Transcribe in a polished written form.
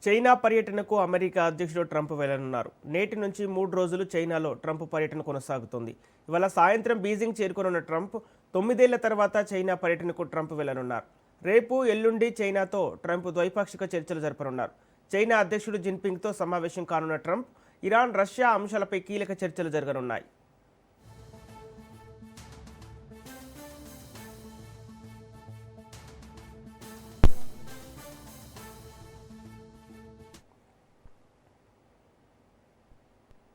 China పర్యటనకు America అధ్యక్షుడు Trump వెళ్లనున్నారు. నేటి నుంచి 3 రోజులు చైనాలో ట్రంప్ పర్యటన కొనసాగుతుంది. ఇవాళ సాయంత్రం బీజింగ్ చేరుకోనున్న ట్రంప్ 9 ఏళ్ల తర్వాత చైనా పర్యటనకు ట్రంప్ వెళ్లనున్నారు. రేపు ఎల్లుండి చైనాతో ట్రంప్ ద్వైపాక్షిక చర్చలు జరపనున్నారు. చైనా అధ్యక్షుడు జిన్పింగ్తో సమావేశం కానున్న ట్రంప్ ఇరాన్, రష్యా అంశాలపై కీలక చర్చలు జరగనున్నాయి.